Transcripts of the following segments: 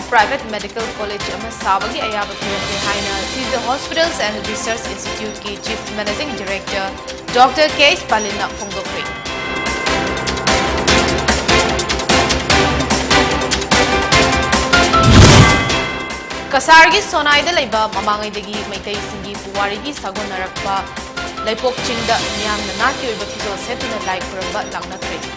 private medical college ama sabagi ayaba pirate haina Caesar Hospitals and Research Institute ki Chief Managing Director Dr. KH Palina Fongdokri. Kasargi Sonaida Laiba Mamangai Degi Maitai Singi Puwarigi Sagonarakpa Laipok Chingda Nyam Nanaki Bakizo Setuna Lai Kuramba Langna Trade.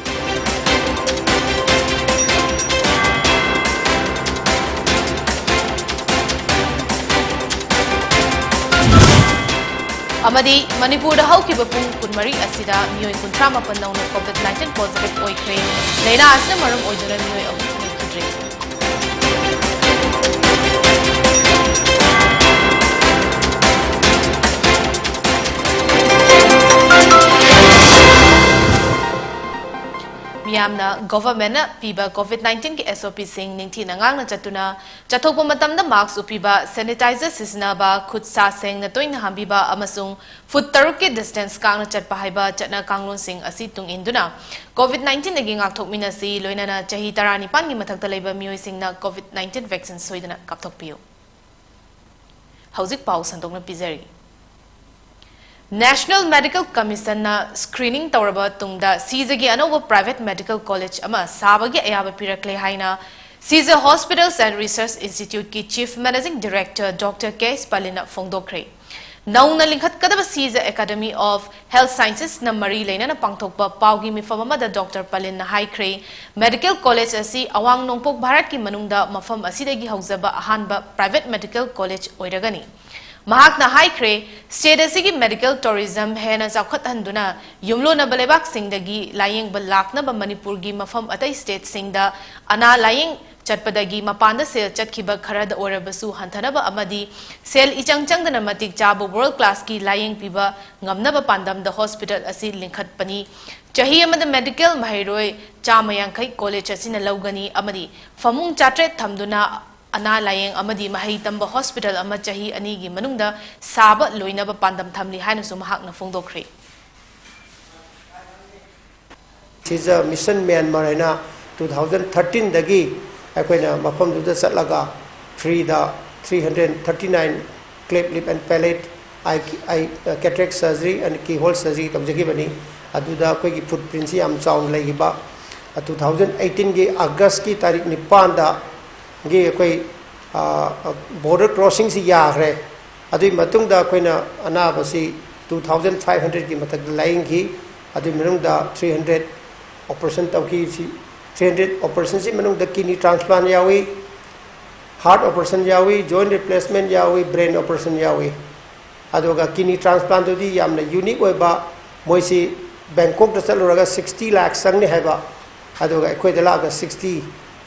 Amadi Manipur da hauki bapung kunmari asida miyoi kuntrama pandauna COVID-19 positive oikre leina asna maram oidura miyoi ahum nikidre. Miyamna government na piba COVID-19 ki SOP sing ningthi nangang na chatuna chathokpa matamda mask upiba sanitizer sisinaba khut sa seng na toina hambiba amasung foot taruk ki distance kang na chatpa haiba chatna kanglon sing asi tung induna COVID-19 agi ngakthok minasi loina na chahi 19 gi mathakta leiba miyoi sing na COVID-19 vaccine soidana kapthok piyo hauzik pau sandokna pizari National Medical Commission na screening tawraba tungda Caesargi anova private medical college ama sabagi ayaba pirakle haina Caesar Hospitals and Research Institute ki Chief Managing Director Dr. KH Palina Fongdokre. Nauna lingkhat kadaba Caesar Academy of Health Sciences na mari leina na pangthokpa paugi mifam da Dr. Palin na haikre Medical College asi awang nongpok Bharat ki manungda mafam asidagi hauzaba ahanba private medical college oiragani. Mahakna haikre state asigi medical tourism hena chawkhat handuna yumlo na balebak singdagi layeng balakna ba Manipur gi mafam atai state singda ana layeng chatpadagi mapanda sel chatkiba kharada orabasu hantanaba amadi sel ichangchang dana matik chaba world class ki layeng piba ngamnaba pandam the hospital asi linkhat pani chahi amada medical mahairoi chamayangkai college asina laugani amadi famung chatre thamduna Ana layeng amadi mahai tamba hospital ama chahi ani gi manungda saba loinaba pandam thamli haina su mahak na fongdokre. Caesar mission Myanmar na 2013 dagi akoina mafam duda satlaga free da 339 cleft lip and palate eye cataract surgery and keyhole surgery tabjagi bani aduda koi gi footprint si am chaun laiba 2018 gi August ki tarik 9 da ge koi border crossing si ya re adui matung da koina ana basi 2500 ki matak lying ki adui manung da 300 operation tau ki si 300 operation si manung da kidney transplant yawi heart operation yawi joint replacement yawi brain operation yawi adoga kidney transplant di yamna unique oi ba moi si Bangkok da saluraga 60 lakh sang ni haiba adoga koi da la ga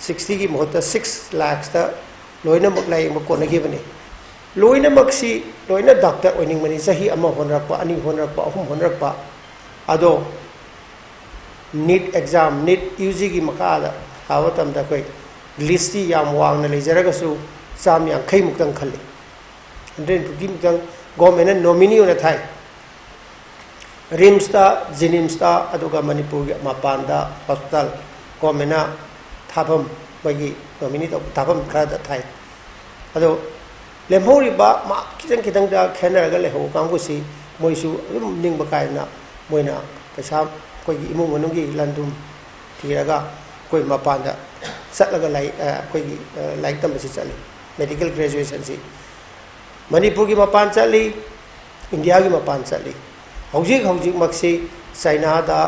60 ki mohta 6 lakhs ta loina mak lai ma kona gi bani loina mak si loina doctor oining mani sahi ama honrak pa ani honrak pa ahum honrak pa ado NEET exam NEET UG gi makala hawatam da koi listi yam wang na lejaraga su sam yang khai mukdang khalle 150 mukdang government nominee ona thai RIMS ta JINIMS ta aduga Manipur gi mapanda hospital government Tabam bagi nominee to tabam khada thai ado lemhori ba ma kitang da khenar ga leho kanggu si moisu ning ba kai na moina paisa koi gi imung manung gi landum thiraga koi mapanda satlaga lai koi gi like tam si chali medical graduation si Manipur gi mapan chali India gi mapan chali hojik maksi China da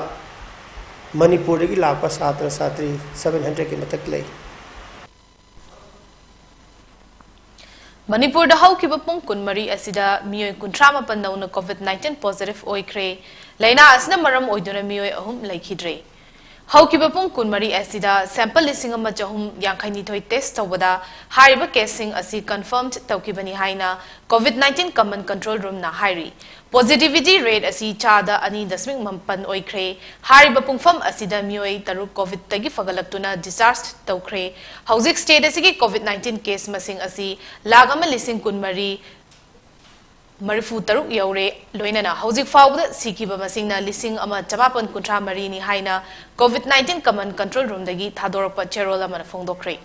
Manipur ki lakpa satra satri 700 ki matak lei Manipur da hauki bapung kunmari asida miyoi kuntrama pandauna COVID-19 positive oikre leina asna maram oiduna miyoi ahum laikhidre hauki bapung kunmari asida sample lising ama jahum yangkhaini thoi test tawada hariba casing asi confirmed tawkibani haina COVID-19 common control room na hairi Positivity rate asi chada ani dasming mampan oikre hariba pungfam asida miyoi taruk COVID tagi fagalaktuna discharged tawkre hauzik state asigi COVID-19 case masing asi lagama lising kunmari Marifu taruk yaure loinana hauzik fawda sikiba masingna lising ama chamapan kuntra marini haina COVID-19 common control room dagi thadorpa cherola mana fongdokre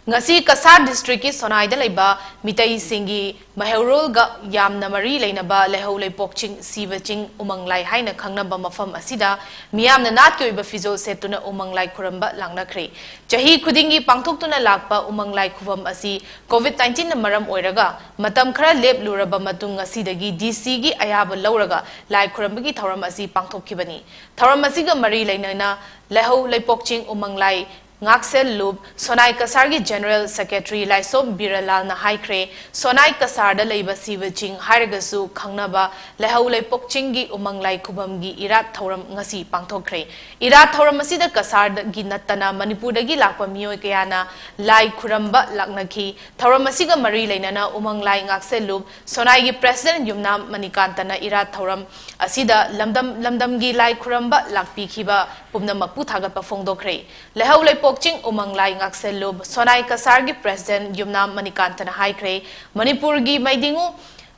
ngasi Kasar district ki Sonai da laiba mitai singi maheurol ga yamna mari leinaba lehau leipokching sibaching umanglai haina khangnaba mafam asida miyamna nat ki oiba fizol setuna umanglai khuramba langnakre chahi khudingi pangthoktuna lakpa umanglai khubam asi COVID-19 na maram oiraga matam khara lep luraba matung ngasi dagi DC gi ayaba lauraga lai khurambagi thoram asi pangthokkhibani thoram asiga mari leinana lehau leipokching umanglai Ngaksel Lub, Sonai Kasargi General Secretary Laisom Biralal na haikre, Sonai Kasarda Laiba Sivaching, Haragasu, Kangnaba, Lehau Leipokchingi, Umanglai Kubamgi, Irat Thoram Ngasi Pangtokre. Irat Thoramasida Kasard Ginatana, Manipuragi Lakpa Mio Kayana, Lai Kuramba Laknaki, Thoramasiga Mari Lainana, Umanglai Ngaksel Lub, Sonai President Yumnam Manikantana, Irat Thoram, Asida, Lamdamgi Lai Kuramba, Lakpi Kiba, Pumna Maputaga Pafongdokre. Lehau Pokching umanglai ngaksel lub Sonai Kasargi President Yumnam Manikantana haikre Manipurgi maidingu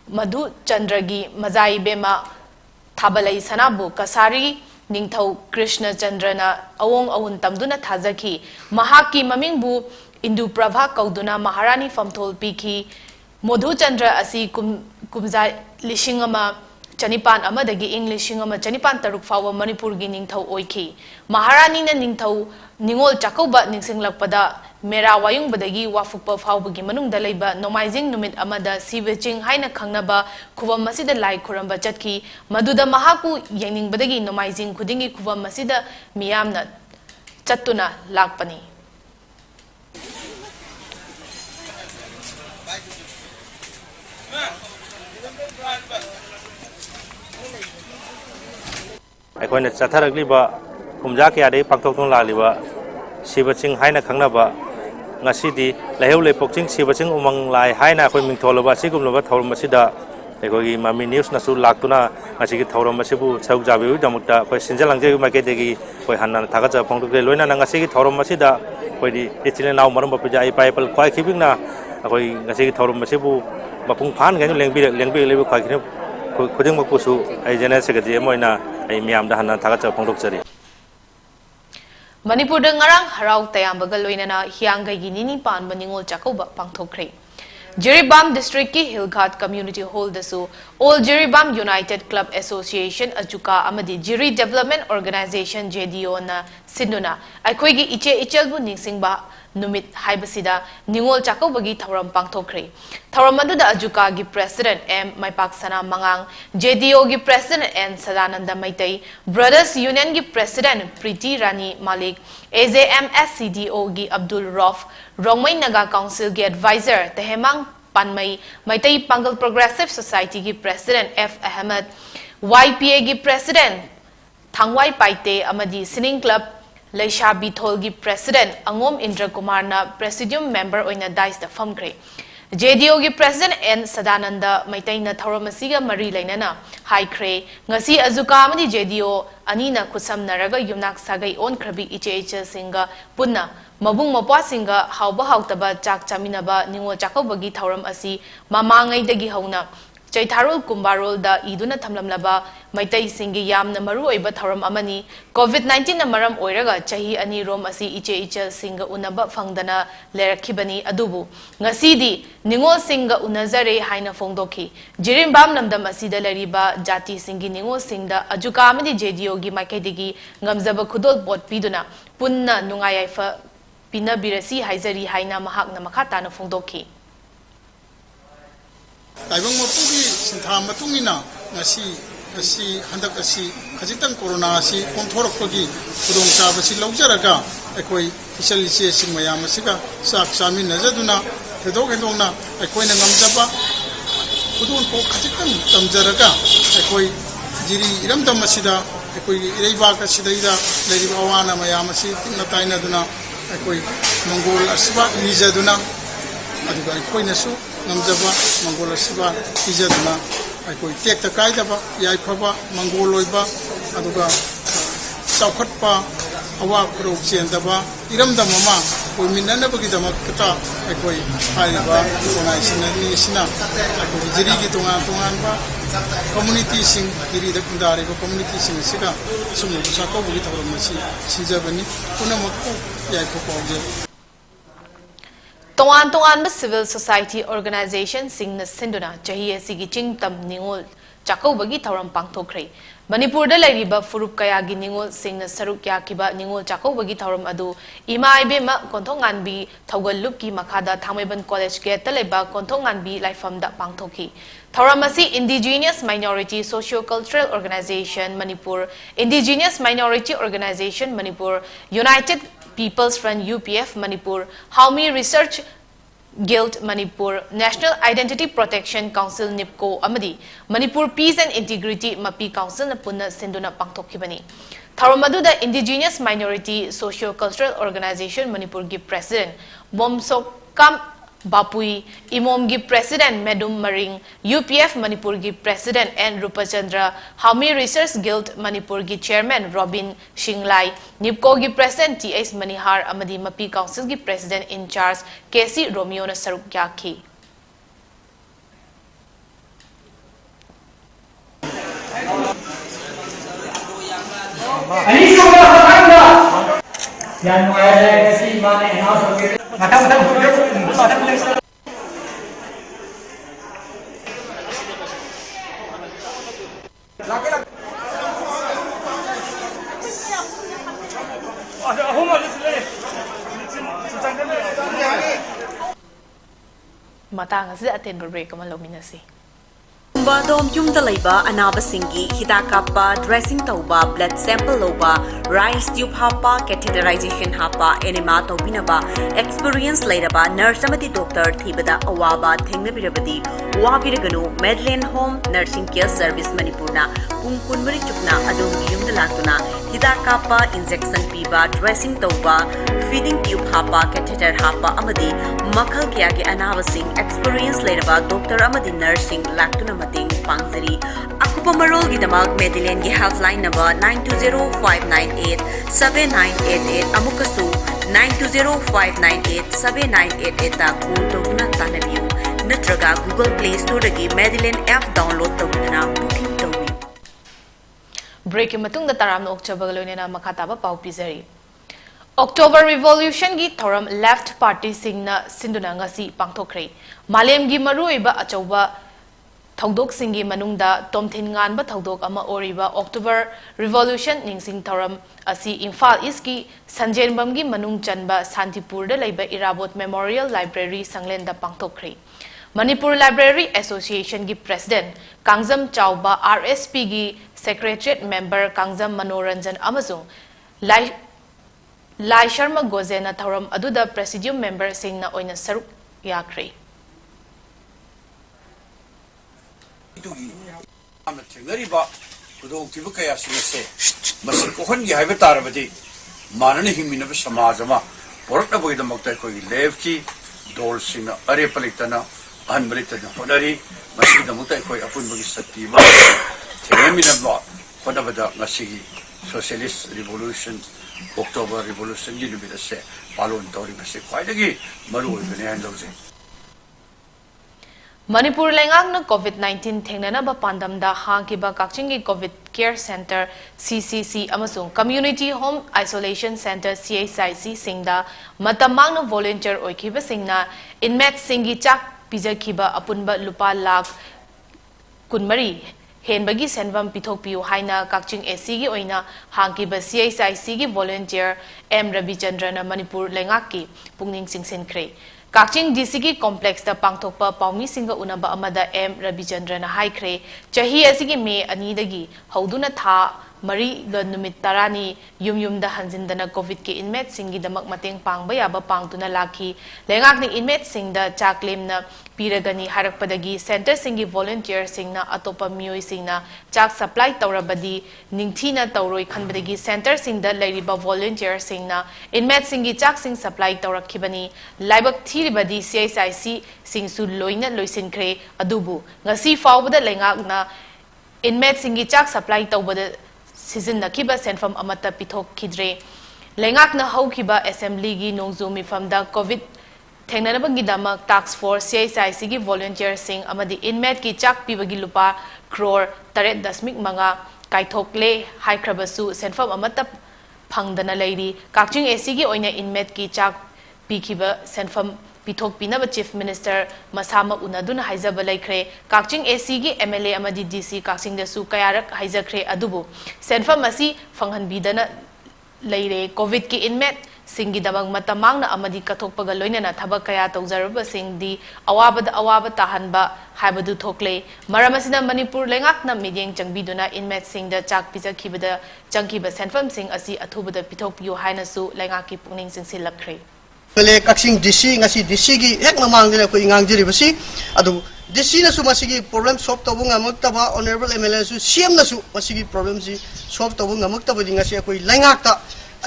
Madhu Chandragi Mazai Bema Thabalai Sanabu Kasari Ningthau Krishna Chandrana Awong Awun Tamduna Thazaki Mahaki Mamingbu Indu Prabha Kauduna Maharani Famthol Piki Madhu Chandra Asi Kumza Lishingama Chanipan Amadagi English Ingama Chanipan Taruk Fawa Manipurgi Ningthau Oiki Maharani na Ningthau Ningol Chakoba Ningsing Lakpada Mera Wayung Badagi Wafukpa Fawbagi Manung Dalaiba Nomaizing Numit Amada Sivaching Haina Kangnaba Kuvam Masida Lai Kuramba Chatki Maduda Mahaku Yening Badagi Nomaizing Kudingi Kuvam Masida Miyamna Chatuna Lakpani Aikoina Chatharagliba Kumjaki Ade Paktoktong Laliba Sibaching Haina Kangnaba Ngasidi Lehau Leipokching Sibaching Umanglai Haina Koi Mingtholaba Sigumlaba Thormasida Ekoi Mami News Nasu Laktuna Ngasigi Thormasibu Chaujabi Damukta Koi Sinjalangje Maketegi Koi Hanan Tagaja Pongtukle Loina Ngasigi Thormasida Koi di Ichile Now Maramba Puja Ipal Koi Kibingna Koi Ngasigi Thormasibu Mapung Pan Ganu Lengbi Lebu Koi Kuding Mapusu Ajana Secretary Moina Miam Dahana Tagaja Pongtukari Manipur ngarang harau tayambaga loinana hiangga ginini pan maningol chakoba pangthokre Jiribam district ki Hillghat community hall dasu All Jiribam United Club Association ajuka amadi Jiri Development Organization JDO na sinduna aikoi gi iche ichelbu ningsingba numit haibasida ningol chakobagi thoram pangthokre thoram aduda ajuka gi president M Maipak Sana Mangang JDO gi president N Sadananda Maitai Brothers Union gi president Priti Rani Malik AJMSCDO gi Abdul Rauf Rongmai Naga Council gi advisor Tehemang Panmai Maitai Pangal Progressive Society gi president F Ahmed YPA gi president Thangwai Paite amadi Sining Club Laisha Bitholgi President Angom Indra Kumar na Presidium Member oina Dice da Famkre. JDO gi President N Sadananda Maitai na Thoramasiga Mari Lainana Hai Kre Ngasi Azuka amadi JDO Anina Kusam Naraga Yumnak Sagai on Krabi Iche Singa Punna Mabung Mapwa Singa Hauba Hautaba Chak Chaminaba Ningo Chakobagi Thoram Asi Mamangai Dagi Hauna Chaitarol Kumbarol da iduna thamlamlaba Maitai Singi Yamna Maru Oiba Thoram Amani COVID-19 na maram oiraga chahi ani rom asi iche singa unaba fangdana lerakibani adubu ngasidi ningol singa unazare haina fongdoki Jirimbam namdam asida lariba jati singi ningol singda ajuka amadi JDO gi maikaidigi ngamzaba khudol bot piduna punna nungayaifa pina birasi haizari haina mahak na makata na fongdoki Taibang mapugi sintha matungina ngasi handak asi khajitang corona asi konthorok pagi pudong sa basi laujaraga ekoi isalise singmaya masika sak sami najaduna hedong na ekoi na ngamjaba pudong ko khajitang tamjaraga ekoi jiri iramdam masida ekoi ireiba ka sidaida leriba awana maya masi tinna taina duna ekoi mongol asba nijaduna aduga ekoi nasu Namjaba Mongola Siva Izaduna Aikoi Tekta Kaidaba Yaipaba Mongoloiba Aduga Saukhatpa Awa Kuro Siendaba Iramda Mama Koi Minanabagi Damakata Aikoi Haiba Konai Sina Aikoi Jirigi Tungan Community Sing Giri the Kundari Community Sing Siga Sumu Sako Bugita Masi Sijabani Punamako Yaipo Tongan civil society organization singna sinduna chahi asigi chingtam ningol chakobagi thauram pangthokre Manipur da lairiba furup kaya gi ningol singna saruk yakiba ningol chakobagi thauram adu ima ibema konthongan bi thogal lup ki makhada Thamaiban college gate ta leba konthongan bi laifam da pangthoki thauram asi indigenous minority socio cultural organization Manipur indigenous minority organization Manipur United People's Front UPF Manipur, Haumi Research Guild Manipur, National Identity Protection Council NIPCO Amadi, Manipur Peace and Integrity MAPI Council na punna sinduna pangtokibani. Tharamadu the Indigenous Minority Socio-Cultural Organization Manipur gi President Bomsokam Bapui, Imom gi President Medum Maring, UPF Manipur gi President N Rupachandra, Haumi Research Guild Manipur gi Chairman Robin Shinglai, NIPCO gi President T.S. Manihar Amadi MAPI Council gi President in charge K.C. Romeo na saruk yaki. Matang asida atin break kaman lominasi. Badom yumda laiba anaba singi hidakapa dressing tauba blood sample loba rice tube hapa catheterization hapa enema tobinaba experience lairaba nurse amati doctor thibada awaba thengnabirabadi wabiraganu Medline Home Nursing Care Service Manipurna pungkunmari chukna adom yumda latuna hidakapa injection piba dressing tauba feeding tube hapa catheter hapa amadi makhal kya ge anaba sing experience lairaba doctor amadi nursing latuna Pangzari. Akupa marol gidamak Medline gi helpline number 920-598-7988 amukasu 920-598-7988 ta call tawna tanabiu natraga Google Play Store gi Medline app download tawna booking tawi. Break matung da taram no October loinena makataba pau pizari. October Revolution gi thoram left party singna sinduna ngasi pangthokre. Malem gi maruiba achauba Thaudok singi manungda tomthin nganba thaudok ama oriba October Revolution ningsing thoram asi Imphal East ki Sanjenbam gi manung chanba Santipur da leiba Irabot Memorial Library sanglenda pangthokre Manipur Library Association gi President Kangjam Chauba RSP gi Secretariat Member Kangjam Manoranjan Amazung Lai Sharma Gozena thoram aduda Presidium Member singna oina saruk yakre Thengariba Kudoktiba Kaya Sinase, Masikohan Yavitarabadi, Manani Himinaba Samazama, Portable the Moktako Levki, Dolsina, Arepalitana, Unbritana Honari, Masida Mutako Apunbagi Sativa, Teminaba, Honabada Masigi, Socialist Revolution, October Revolution, Unibida, Palon Tori Masi, quite again, Maru Venandose. Manipur lengak na COVID-19 thengnana ba pandam da hangki ba kakchingi COVID Care Center CCC amasung Community Home Isolation Center CHIC singda matamang na volunteer oikiba singna inmate singi chak pijakhiba apunba lupa lakh kunmari henbagi senvam pithok piu haina kakching AC gi oina hangki ba CHIC gi volunteer M Ravichandra na Manipur lengak ki pungning singsen kre Kakching DCG complex da pangthokpa paumi singa unaba amada M Ravichandra na haikre chahi asigi me ani dagi hauduna tha mari ga numit tarani yum da hanjindana COVID ke inmate singi damak mateng pangba yaba pangtuna lakhi lengak ni inmate singda chaklem na piragani harakpadagi center singi volunteer singna atopa mioi singna chak supply tawrabadi ningthina tawroi khanbadagi center singda lairiba volunteer singna inmate singi chak sing supply tawrakhibani laibak thiribadi CIC singsu loina loisinkhre adubu ngasi fawbada lengak na inmate singi chak supply tawbada season nakiba senfam amata pithok khidre lengak na haukiba assembly gi nongzu mifamda COVID Thengnanabagi damak task force CIC gi volunteer sing amadi inmate ki chak pibagi lupa crore taret dasmik manga kaithokle haikrabasu senfam amata phangdana leiri kakching AC gi oina inmate ki chak pikiba senfam पिथोकपिनब chief minister मसामा उनदुना हाइजब लेख्रे Kakching AC गी MLA अमदी DC Kakching दसु कयारक हाइजख्रे अदुबु सेनफम असी फंगहनबीदना लेरे कोविड की इनमेट सिंगी दमक मतमांगना अमदी कथोकपगा लोइनना थबक कया तौजरब सिंगदी अवाब ताहनबा हाइबदु थोकले मरमसिना मणिपुर लेंगाकना मिडियंग चंगबीदुना इनमेट सिंगदा चाक पिजखिबदा चंगखिबा सेनफम सिंग असि अथुबदा पिथोकपियो हाइनसु लेंगाकी पुनिंग सिंगसिलखरे पहले कक्सिंग डीसी ngasi डीसी की हेक ममांगदना कोई ngangjiribasi adu डीसी नसु मसिगी प्रॉब्लम सॉल्व तबु ngamukta ऑनरेबल एमएलए सु सीएम नसु मसिगी प्रॉब्लम सि सॉल्व तबु ngamukta बदि ngasi कोई लेंगाकता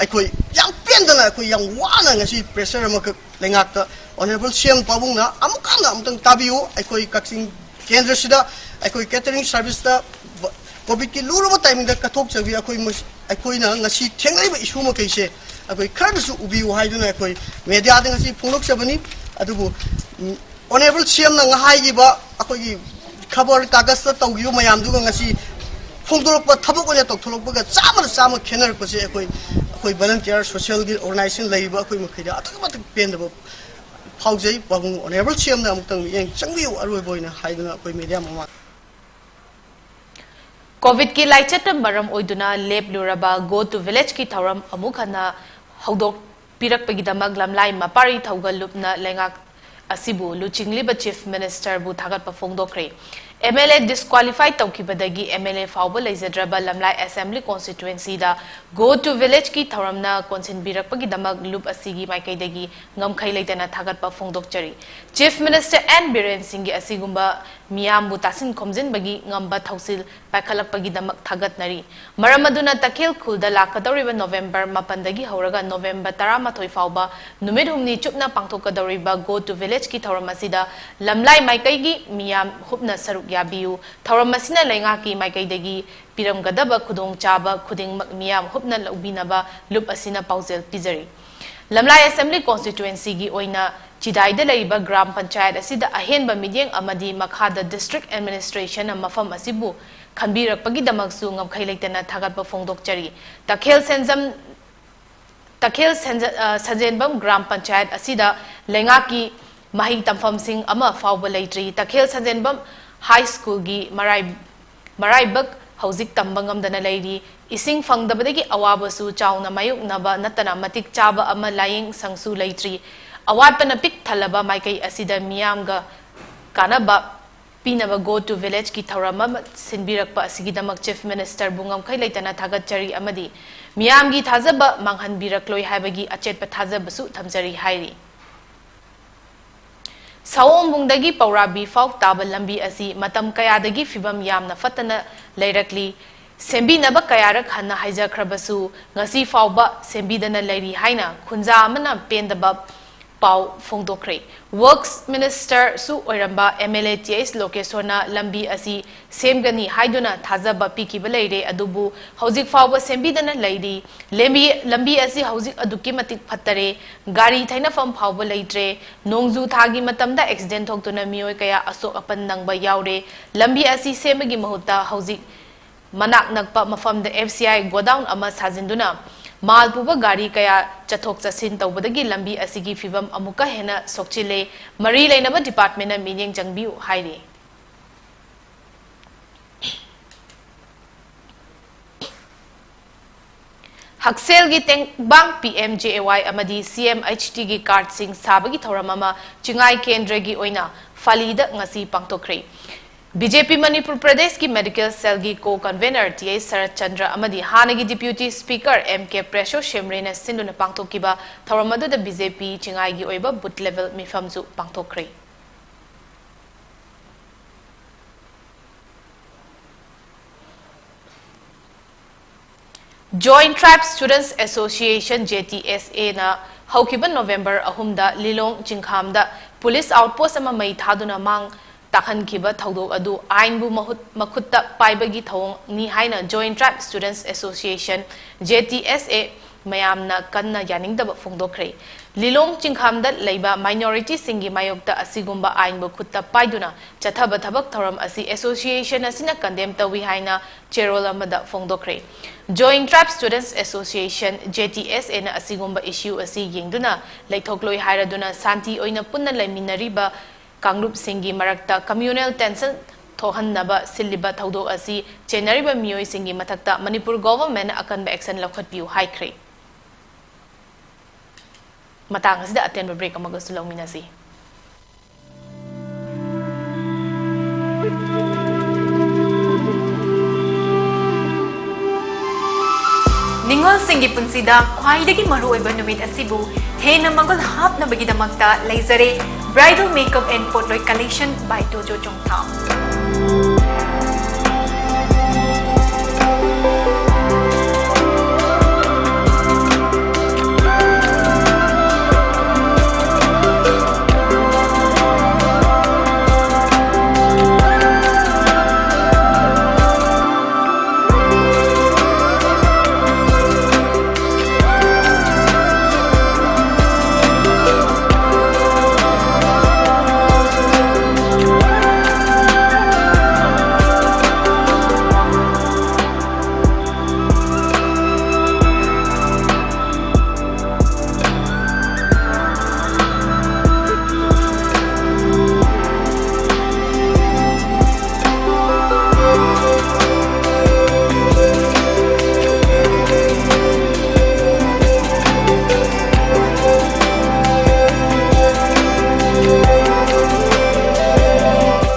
अखोई yang pendana अखोई yang wana ngasi pressure amak लेंगाकता ऑनरेबल सीएम पाबुंगना अमुकाना अमतंग ताबियो अखोई कक्सिंग केंद्र सिदा अखोई कैटरिंग सर्विस दा कोविड की लुरुब टाइमिंग दा कथोक चबि अखोई ना ngasi थेंगलाइब इशू मकैसे अखोई खरसु उबियो हाइदुना अखोई मीडिया दा ngasi फोंगलोक सबनी अदुबु ऑनरेबल सीएम ना ngहाइगिबा अखोई खबर कागज ता तौगियो मयाम दुगा ngasi फोंगदोरप थबक ओने तौथलोकबगा चाम खेनरपसे अखोई वॉलंटियर सोशल ऑर्गेनाइजेशन लेबा अखोई मखैदा अतकमत पेंदबो फाउजै बाबुंग ऑनरेबल सीएम ना अमुक्तंग यें चंगबियो अरोइबोइना हाइदुना अखोई मीडिया ममा कोविड की लाइचत मरम ओइदुना लेपलुरबा गो टू विलेज की थौरम अमुखना हौदोक पिरकपगिदमक लमलाई मपारी थौगल लुपना लेंगाक असिबु लुचिंगलिबा चीफ मिनिस्टर बु थागत फोंदोक्रे एमएलए डिस्क्वालिफाई तौखिबदगी एमएलए फाउब लेजद्रबा लमलाई असेंबली कॉन्स्टिट्युएंसी दा गो टू विलेज की थौरमना कोन्सिन बिरकपगिदमक लुप असिगी माइकैदगी ngमखै लेतना थागत फोंदोकचरी chief minister N Biren Singh असिगुंबा मियामबु तासिन खोमजिनबगी ngamba थौसिल पाखलकपगिदमक थागतनरी मरमदुना तखेल खुलदा लाकदौरिबा नोवेम्बर 9 दगी हौरगा नोवेम्बर 13 फाउबा नुमित हुमनी चुपना पांथोकदौरिबा गो टू विलेज की थौरम असिदा लमलाई माइकैगी मियाम हुपना सरुक याबियु थौरम असिना लेंगाकी माइकैदगी पिरमगदबा खुदोंग चाबा खुदिंग मियाम हुपना लौबिनबा लुप असिना पाउजेल पिजरी लमलाई असेंबली कॉन्स्टिट्युएंसी की ओइना चिदाइदा लेइबा ग्राम पंचायत असिदा अहेनबा मिडियंग अमदी मखादा डिस्ट्रिक्ट एडमिनिस्ट्रेशन मफम असिबु खंबीरकपगिदमकसु ngमखै लेतना थागतबा फोंदोकचरी तखेल सजेनबम ग्राम पंचायत असिदा लेंगाकी मही तमफम सिंह अमा फाउबा लेट्री तखेल सजेनबम हाई स्कूल की मराइबक हौजिक तंबंगमदना लेरी इसिंग फंगदबदगी अवाबसु चाउना मायुकनबा नतना मतिक चाबा अमा लायिंग संगसु लेट्री अवातना पिक थलबा माइकै असिदा मियामगा कानबा पीनबा गो टू विलेज की थौरम सिनबिरकपा असिगिदमक चीफ मिनिस्टर बुंगमखै लेतना थागतचरी अमदी मियामगी थाजबा मांगहनबिरकलोय हाइबगी अचेतपा थाजबसु थमजरी हाइरी साओंबुंगदगी पौराबी फाउ ताब लंबी असी मतम कयादगी फिबम यामना फतना लेरकली सेंबीनबा कयारक हन्ना हाइजखरबसु ngasi फाउबा सेंबीदना लेरी हाइना खुंजा अमना पेंदबा पाउ फोंदोक्रे वर्क्स मिनिस्टर सु ओइरंबा एमएलए टीएस लोकेशोना लंबी असी सेमगनी हाइदुना थाजबा पीकीबा लेरे अदुबु हौजिक फाउबा सेंबीदना लेरी लंबी असी हौजिक अदुकी मतिक फत्तरे गाड़ी थैनफम फाउबा लेट्रे नोंजु थागी मतमदा एक्सीडेंट थोक्तुना मियोय कया असोक अपन नंगबा यावरे लंबी असी सेमगी महुता हौजिक मनाक नकपा मफमदा एफसीआई गोडाउन अमा साजिंदुना मालपुबा गाड़ी कया चथोक चसिन तौबदगी लंबी असिगी फिबम अमुका हेना सोक्चिले मरी लेनबा डिपार्टमेंट मीनिंग जंगबिउ हाइरे हक्सेल की तेंगबांग पीएमजेएवाई अमदी सीएमएचटी की कार्ड सिंह साबगी थौरम अमा चिंगाई केंद्र की ओइना फालीदा ngasi पांगतोक्रे बीजेपी मणिपुर प्रदेश की मेडिकल सेल की co convener TA Sharad Chandra अमदी हानगी डिप्यूटी स्पीकर एमके प्रेशो शेमरेन सिंधुना पांगतोकिबा थौरम अदुदा बीजेपी चिंगाई की ओइबा बूथ लेवल मिफमजु पांगतोक्रे joint tribe students association JTSA ना हौकिबा नवंबर 3 लिलोंग चिंखामदा पुलिस आउटपोस्ट अमा मई थादुना मांग ताखनखिबा थौदोक अदु आइनबु मखुत्ता पाइबगी थौंग नि हाइना joint tribe students association JTSA mayamna kanna yaningdaba phongdokre Lilong Chingkhamda leiba minority singi mayokta asigumba ainbu khutta paiduna chathaba thabak thoram asi association asina condemn tawi haina cherol amada phongdokre Joint Tribe Students Association JTS ena asigumba issue asi yengduna leithokloi hairaduna santi oina punna laiminariba kangrup singi marakta communal tension thohannaba siliba thaudo asi chenariba mioi singi mathakta Manipur government akanba action lakhatpiu haikre matang asida aten break amaga sulong minasi Ningol singi punsida khwaidagi maru oiba numit asibu hena magol hapna bagidamakta laizare bridal makeup and potloi collection by Dojo Chongtham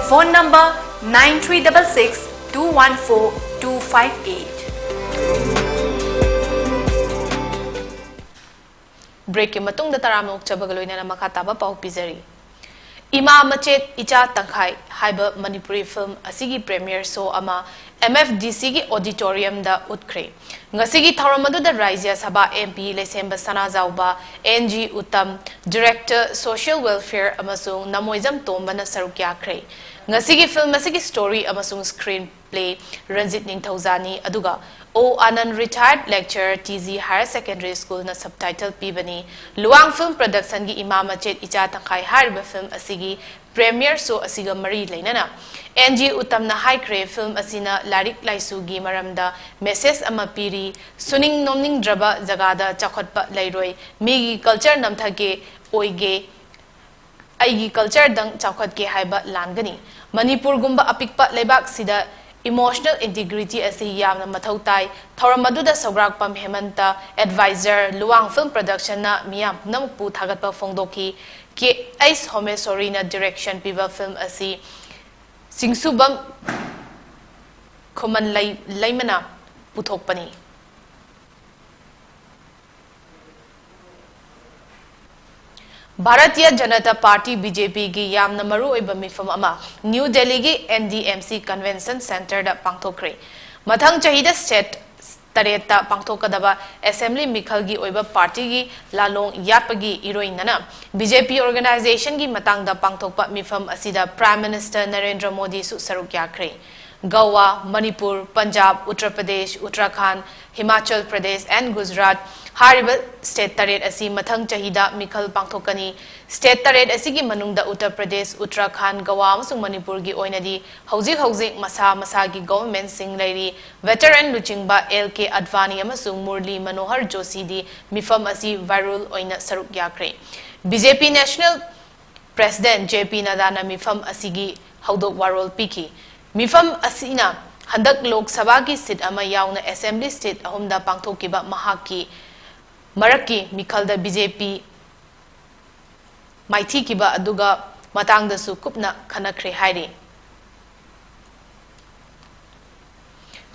Phone number 9366-214-258. Break ke matung da taram nok chabagaloina na makataba pau pizari Ima machet icha tangkhai haiba Manipuri film asigi premiere show ama MFDC gi auditorium da utkre ngasigi tharamadu da Raizya Sabha MP Lesemba Sanazauba NG Uttam Director Social Welfare amasung Namoizam Tombana sarukya kre ngasigi film asigi story amasung screenplay Ranjit Ningthauzani aduga O Anand Retired Lecturer TZ Higher Secondary School na subtitle pibani Luang Film Production gi Ima machet icha tangkhai hariba film asigi premiere show asiga mari leinana NG Uttam na high crave film asina larik laisu gi maramda message ama piri suning nomning draba jagada chakhotpa lairoi migi culture namthage oige aigi culture dang chakhot ke haiba langani Manipur gumba apikpa lebak sida emotional integrity asi yamna mathau tai thoramadu da sograk pam hemanta advisor luang film production na miyam nampu thagatpa phongdoki ke Ice Home Sorry na direction piva film asi singsubam khoman laimana puthokpani Bharatiya Janata Party BJP gi yamna maru oiba mifam ama New Delhi gi NDMC Convention Center da pangthokre mathang chahida state tareta pangthokadaba assembly mikhal gi oiba party gi lalong yapagi iroinana BJP organization gi matang da pangthokpa mifam asida Prime Minister Narendra Modi su saruk yakre Goa, Manipur, Punjab, Uttar Pradesh, Uttarakhand, Himachal Pradesh and Gujarat Hariba state taret asi mathang chahida mikhal pangthokani state taret asigi manungda Uttar Pradesh, Uttarakhand, Goa amasung Manipur gi oinadi hojik masa gi government sing lairi veteran luchingba LK Advani amasung Murli Manohar Joshi di mifam asi viral oina saruk yakre BJP National President JP Nadana mifam asigi haudok warol piki mifam asina handak Lok Sabha ki seat ama yauna assembly state ahumda pangthokiba mahaki Maraki Mikhalda BJP Maithi kiba aduga matangda su kupna khanakre hairi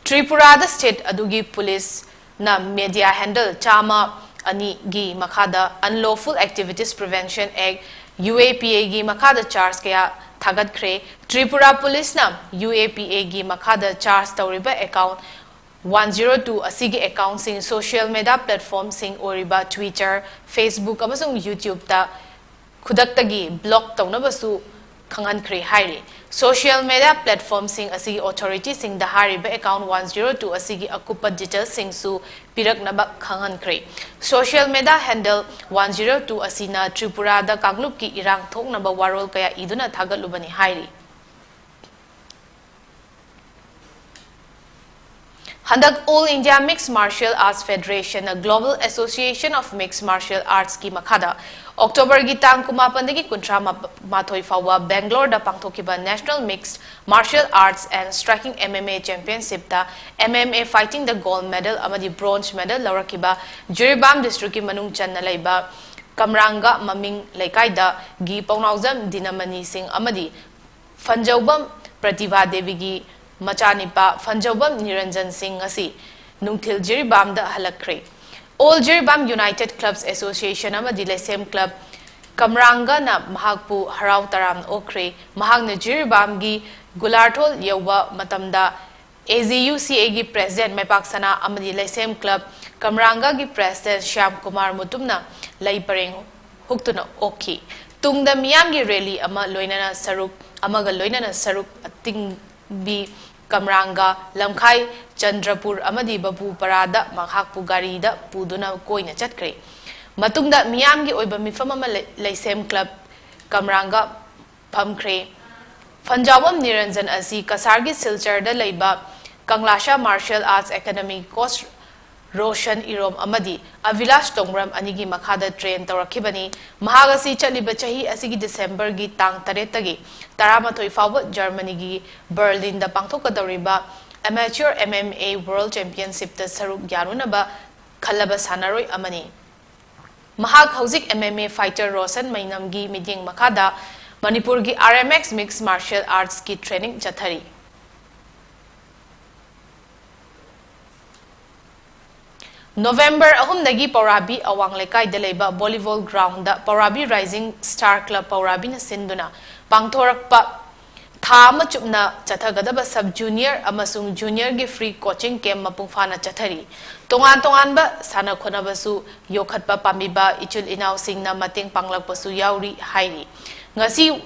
Tripura the state adugi police na media handle chama ani gi makhada Unlawful Activities Prevention Act UAPA gi makhada charge kaya thagat kre Tripura police na UAPA gi makhada charge tawriba account 102 asigi account sing social media platform sing oriba Twitter, Facebook amasung YouTube ta khudaktagi block tawnabasu khangan khre hairi social media platform sing asigi authority sing da hariba account 102 asigi akupa details sing su pirak naba khangan kre social media handle 102 asina Tripura da kanglup ki irang thok naba warol kaya iduna thagalubani hairi Handak All India Mixed Martial Arts Federation, a global association of mixed martial arts ki makhada October gi tang kumapandagi kuntra mathoi fawa Bangalore da pangthokiba National Mixed Martial Arts and Striking MMA Championship ta MMA fighting the gold medal amadi bronze medal lawrakiba Jiribam district ki manung channa laiba Kamranga maming laikai da gi paunauzam dinamani singh amadi Fanjaubam Pratibha Devi gi Machanipa Fanjobam Niranjan Singh asi Nungthil Jiribam da halakre All Jiribam United Clubs Association amadi Lesem Club Kamranga na mahakpu harau taram okre mahagna Jiribam gi Gularthol yauba matamda AZUCA gi President Mepaksana amadi Lesem Club Kamranga gi President Shyam Kumar Mutumna Laipareng huktuna okhi tungda miyam gi rally ama loinana saruk amaga loinana saruk ating bi Kamranga Lamkhai Chandrapur amadi Babu Parada Makhakpu Gari da Puduna Koina Chatkre Matungda Miyamgi Oiba Mifamama Laisem Club Kamranga Pamkre Fanjawam Niranjan Asi Kasargi Silchar da Laiba Kanglasha Martial Arts Academy Coast Roshan Irom Amadi Avilash Tongram Anigi Makhada Train Taurakibani Mahagasi Chaliba Chahi Asigi December gi Tang Taretagi Taramathoi Fawa Germany gi Berlin da Pangthokadoriba Amateur MMA World Championship da Saruk Yanunaba Khalaba Sanaroi Amani Mahag Hauzik MMA fighter Rosan Mainam gi Midyeng Makhada Manipur gi RMX Mixed Martial Arts ki training Chathari November ahumdagi Paurabi awang lekai deleba volleyball ground da Paurabi Rising Star Club Paurabi na sinduna pangthorakpa thama chupna chathagadaba sub junior amasung junior gi free coaching camp mapungfana chathari tongan ba sana khonabasu yokhatpa pamiba ichul inaw singna mateng panglakpasu yauri hairi ngasi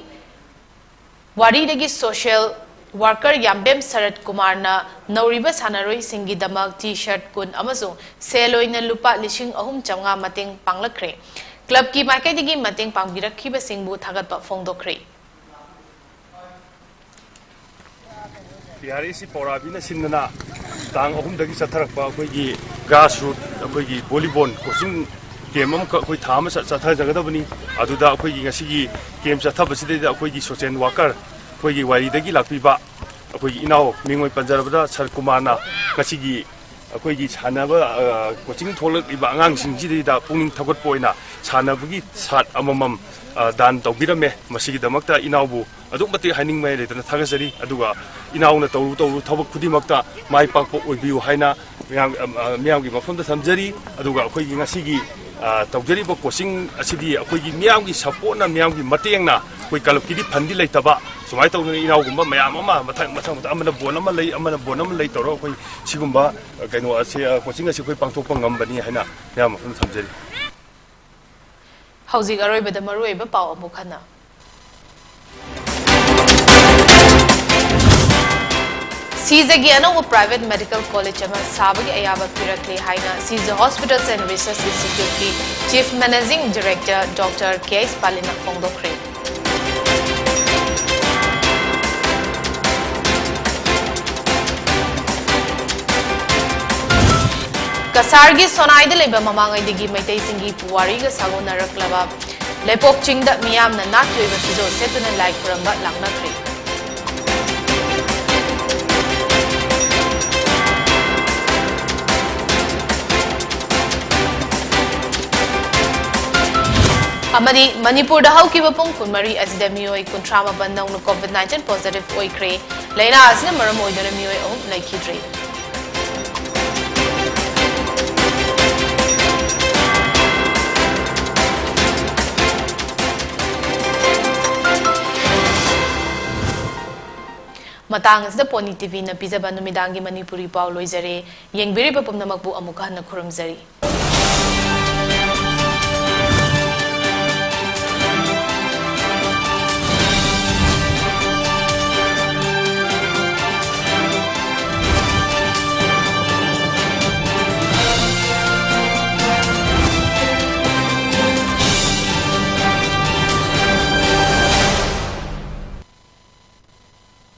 wari dagi social Worker Yambem Sarat Kumar na Nauriba Sanaroi Singi Damak T-shirt kun amasung seloi na lupa lishing ahum changa mating panglakre club ki market digi mating pangbirakhi ba singbu thagat pa fongdokre Bihari si Paurabi na sinna tang ahum dagi satharak pa koi gi grassroot koi gi volleyball coaching game am koi thama sathar jagadabani aduda koi gi ngasi gi game sathabaside da koi gi social worker Kogi wari dagi lakpiba kogi inao mingoi panjarabada Sar Kumarna kasigi kogi chanaba coaching tholak iba angang singji da pungning thagot poina chanabugi sat amamam dan tawbirame masigi damakta inaubu aduk mati haning mai letana thagasari aduga inauna tawru thawak khudimakta mai pakpo oibiu haina miyam gi mafamda samjari aduga kogi ngasigi tawjari ba coaching asidi kogi miyam gi support na miyam gi matengna koi kalokidi phandi leitaba sumai tawna inaugumba mayam ama mathang amana bonama lei toro koi sigumba kaino ase coaching ase koi pangthokpa ngambani haina yam mafam samjari Hauzik Aroibada Maruiba Pau Amukhana Sizagi Anowa Private Medical College ama Sabagi Ayaba Pirakle Haina Siza Hospitals and Research Institute ki Chief Managing Director Dr. K.S. Palina Fongdokre Kasargi Sonaida Leba Mamangai Digi Maitei Singi Puwariga Saguna Raklaba Lepok Chingda Miyam na Natui Fizo Setuna Like Kuramba Langna Kri Amadi Manipur da hauki bapong kunmari asida miyoi kuntrama bandang no COVID-19 positive oikre laina asina maram oidona miyoi ohum laikhidre Matang asida PONYTV na pizaba numidangi Manipuri pau loizare yengbiri papumnamakbu amukha na khuramzari